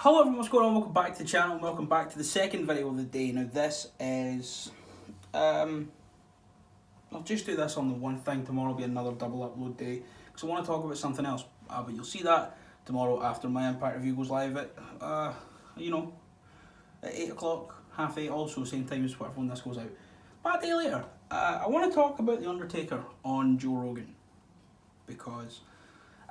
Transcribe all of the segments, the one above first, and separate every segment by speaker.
Speaker 1: Hello everyone, what's going on? Welcome back to the channel and welcome back to the second video of the day. Now this is, I'll just do this on the one thing. Tomorrow will be another double upload day because I want to talk about something else. But you'll see that tomorrow after my Impact review goes live at, at 8 o'clock, half 8 also, same time as when this goes out. But a day later, I want to talk about The Undertaker on Joe Rogan because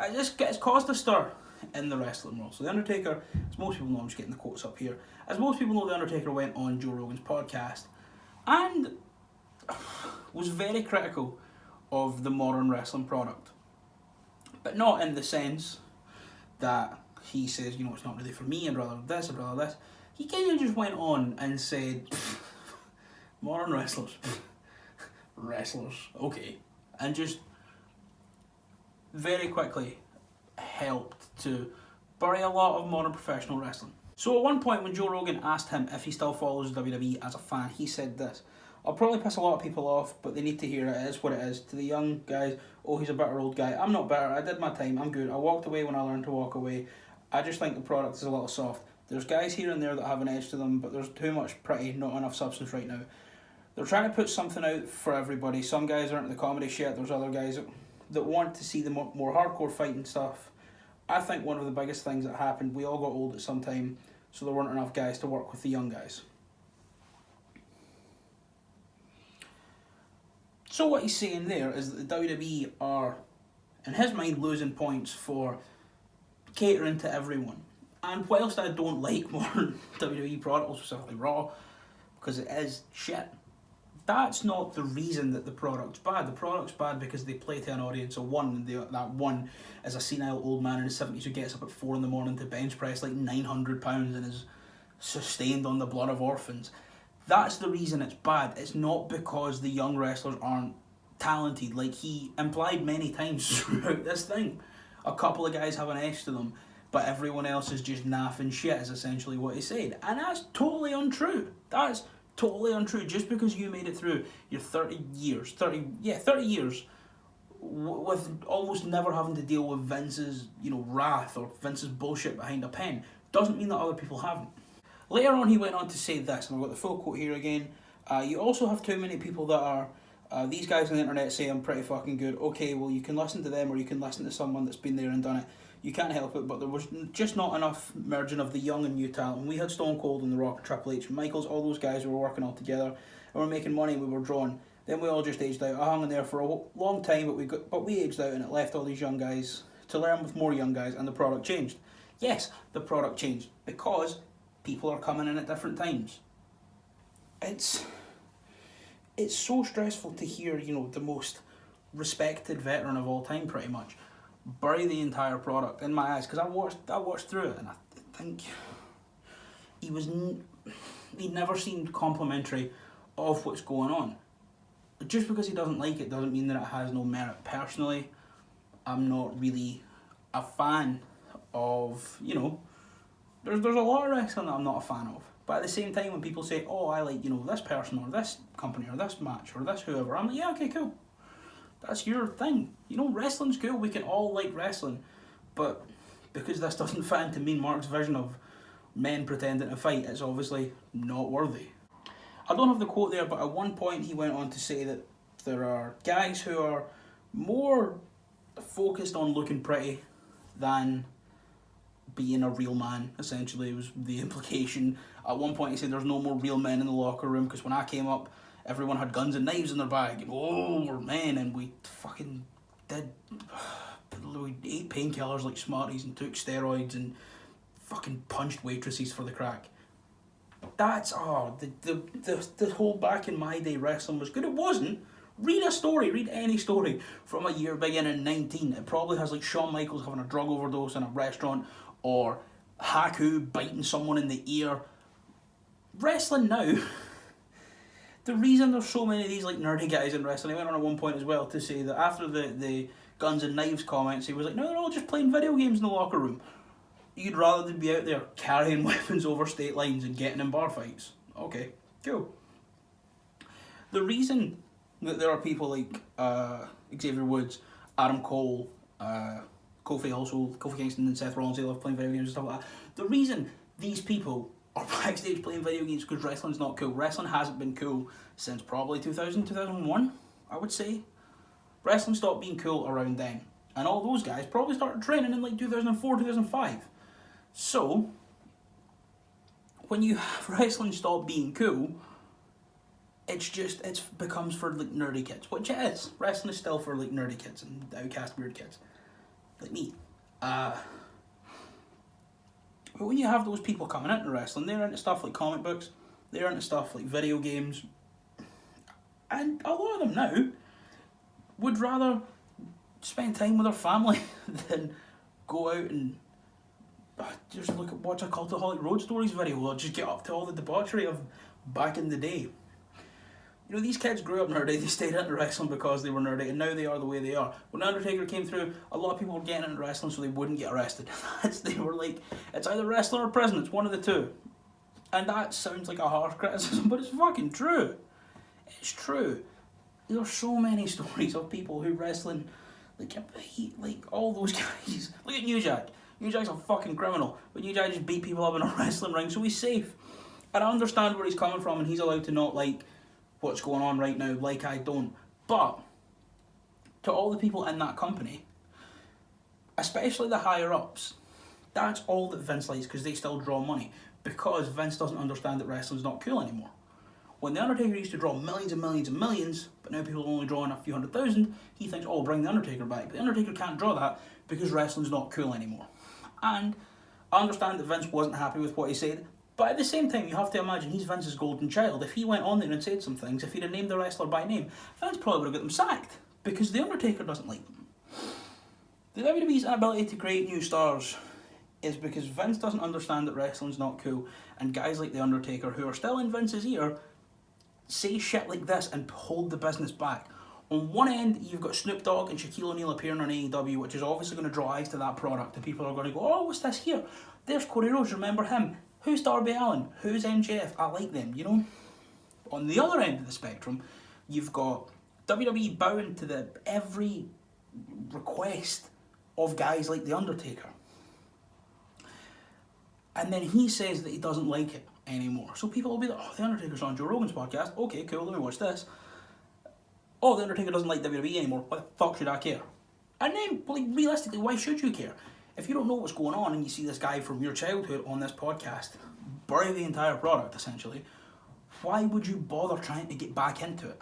Speaker 1: it's caused a stir in the wrestling world. So The Undertaker, as most people know, I'm just getting the quotes up here, as most people know, The Undertaker went on Joe Rogan's podcast and was very critical of the modern wrestling product. But not in the sense that he says, it's not really for me, I'd rather this, I'd rather this. He kind of just went on and said, modern wrestlers, okay. And just very quickly helped to bury a lot of modern professional wrestling. So at one point when Joe Rogan asked him if he still follows WWE as a fan, he said this: "I'll probably piss a lot of people off, but they need to hear it. It is what it is. To the young guys, oh, he's a bitter old guy. I'm not bitter. I did my time. I'm good. I walked away when I learned to walk away. I just think the product is a little soft. There's guys here and there that have an edge to them, but there's too much pretty, not enough substance right now. They're trying to put something out for everybody. Some guys aren't the comedy shit. There's other guys that want to see the more hardcore fighting stuff. I think one of the biggest things that happened, we all got old at some time, so there weren't enough guys to work with the young guys." So what he's saying there is that the WWE are, in his mind, losing points for catering to everyone. And whilst I don't like modern WWE products, specifically Raw, because it is shit, that's not the reason that the product's bad. The product's bad because they play to an audience of one, and that one is a senile old man in his 70s who gets up at 4 a.m. to bench press like 900 pounds and is sustained on the blood of orphans. That's the reason it's bad. It's not because the young wrestlers aren't talented, like he implied many times throughout this thing. A couple of guys have an edge to them, but everyone else is just naff and shit, is essentially what he said. And that's totally untrue. That's totally untrue. Just because you made it through your 30 years with almost never having to deal with Vince's, wrath or Vince's bullshit behind a pen, doesn't mean that other people haven't. Later on, he went on to say this, and I've got the full quote here again. "You also have too many people that are, these guys on the internet say I'm pretty fucking good. Okay, well, you can listen to them or you can listen to someone that's been there and done it. You can't help it, but there was just not enough merging of the young and new talent. When we had Stone Cold and The Rock and Triple H and Michaels, all those guys were working all together and were making money and we were drawn. Then we all just aged out. I hung in there for a long time, but we aged out and it left all these young guys to learn with more young guys, and the product changed." Yes, the product changed because people are coming in at different times. It's so stressful to hear, the most respected veteran of all time pretty much bury the entire product in my eyes, because I watched through it and I think he never seemed complimentary of what's going on. Just because he doesn't like it doesn't mean that it has no merit. Personally, I'm not really a fan of, there's a lot of wrestling that I'm not a fan of. But at the same time, when people say, "Oh, I like, this person or this company or this match or this whoever," I'm like, yeah, okay, cool. That's your thing. Wrestling's cool. We can all like wrestling. But because this doesn't fit into me and Mark's vision of men pretending to fight, it's obviously not worthy. I don't have the quote there, but at one point he went on to say that there are guys who are more focused on looking pretty than being a real man, essentially, was the implication. At one point he said there's no more real men in the locker room because when I came up, everyone had guns and knives in their bag. We're men, and we fucking we ate painkillers like Smarties and took steroids and fucking punched waitresses for the crack. That's, the whole back in my day wrestling was good. It wasn't. Read any story from a year beginning in 19. It probably has like Shawn Michaels having a drug overdose in a restaurant or Haku biting someone in the ear. Wrestling now, the reason there's so many of these like nerdy guys in wrestling, he went on at one point as well to say that after the guns and knives comments, he was like, "No, they're all just playing video games in the locker room. You'd rather than be out there carrying weapons over state lines and getting in bar fights." Okay, cool. The reason that there are people like Xavier Woods, Adam Cole, Kofi Kingston and Seth Rollins, they love playing video games and stuff like that. The reason these people are backstage playing video games because wrestling's not cool. Wrestling hasn't been cool since probably 2000, 2001, I would say. Wrestling stopped being cool around then. And all those guys probably started training in like 2004, 2005. So, when you have wrestling stop being cool, it becomes for like nerdy kids, which it is. Wrestling is still for like nerdy kids and outcast weird kids, like me. But when you have those people coming into wrestling, they're into stuff like comic books, they're into stuff like video games, and a lot of them now would rather spend time with their family than go out and just watch a Cultaholic Road Stories video or just get up to all the debauchery of back in the day. You know, these kids grew up nerdy, they stayed into wrestling because they were nerdy, and now they are the way they are. When Undertaker came through, a lot of people were getting into wrestling so they wouldn't get arrested. They were like, it's either wrestling or prison, it's one of the two. And that sounds like a harsh criticism, but it's fucking true. It's true. There are so many stories of people who wrestling, like all those guys. Look at New Jack. New Jack's a fucking criminal, but New Jack just beat people up in a wrestling ring, so he's safe. And I understand where he's coming from, and he's allowed to not like what's going on right now, like I don't. But to all the people in that company, especially the higher ups, that's all that Vince likes because they still draw money. Because Vince doesn't understand that wrestling's not cool anymore. When The Undertaker used to draw millions and millions and millions, but now people are only drawing a few 100,000, he thinks, oh, bring The Undertaker back. But The Undertaker can't draw that because wrestling's not cool anymore. And I understand that Vince wasn't happy with what he said, but at the same time, you have to imagine he's Vince's golden child. If he went on there and said some things, if he'd have named the wrestler by name, Vince probably would have got them sacked because The Undertaker doesn't like them. The WWE's inability to create new stars is because Vince doesn't understand that wrestling's not cool, and guys like The Undertaker, who are still in Vince's ear, say shit like this and hold the business back. On one end, you've got Snoop Dogg and Shaquille O'Neal appearing on AEW, which is obviously going to draw eyes to that product, and people are going to go, oh, what's this here? There's Cody Rhodes, remember him? Who's Darby Allin? Who's MJF? I like them, you know? On the other end of the spectrum, you've got WWE bowing to every request of guys like The Undertaker. And then he says that he doesn't like it anymore. So people will be like, oh, The Undertaker's on Joe Rogan's podcast. Okay, cool, let me watch this. Oh, The Undertaker doesn't like WWE anymore. What the fuck should I care? And then, like, realistically, why should you care? If you don't know what's going on and you see this guy from your childhood on this podcast bury the entire product, essentially, why would you bother trying to get back into it?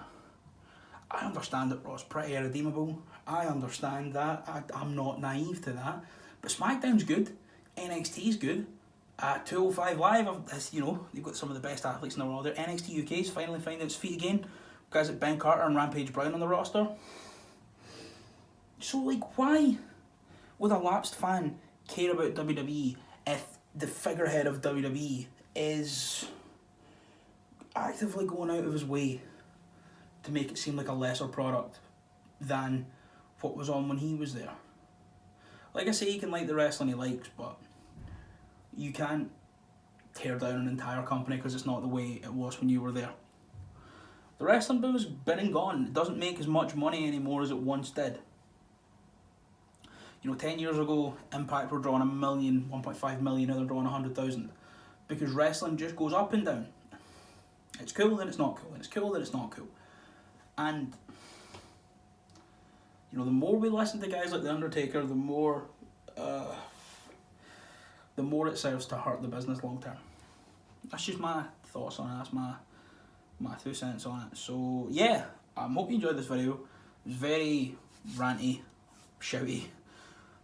Speaker 1: I understand that Raw's pretty irredeemable. I understand that. I'm not naive to that. But SmackDown's good. NXT's good. 205 Live, you know, they've got some of the best athletes in the world there. NXT UK's finally finding its feet again. Guys like Ben Carter and Rampage Brown on the roster. So, like, why would a lapsed fan care about WWE if the figurehead of WWE is actively going out of his way to make it seem like a lesser product than what was on when he was there? Like I say, he can like the wrestling he likes, but you can't tear down an entire company because it's not the way it was when you were there. The wrestling boom's been and gone. It doesn't make as much money anymore as it once did. You know, 10 years ago, Impact were drawing 1 million, 1.5 million, now they're drawing 100,000. Because wrestling just goes up and down. It's cool, then it's not cool, and it's cool, then it's not cool. And, you know, the more we listen to guys like The Undertaker, the more it serves to hurt the business long term. That's just my thoughts on it, that's my 2 cents on it. So, yeah, I hope you enjoyed this video. It was very ranty, shouty,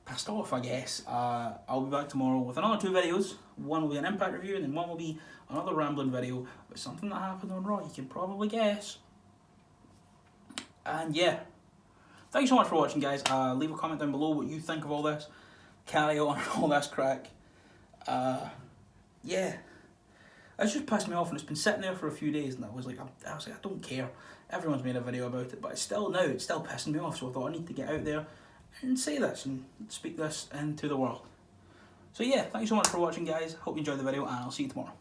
Speaker 1: pissed off, I guess. I'll be back tomorrow with another 2 videos. One will be an Impact review, and then one will be another rambling video about something that happened on Raw. You can probably guess. And yeah, thanks so much for watching, guys. Leave a comment down below what you think of all this. Carry on all this crack. Yeah, it's just pissed me off, and it's been sitting there for a few days, and I was like, I don't care. Everyone's made a video about it, but it's still pissing me off. So I thought I need to get out there and say this and speak this into the world. So yeah, thanks so much for watching, guys. Hope you enjoyed the video, and I'll see you tomorrow.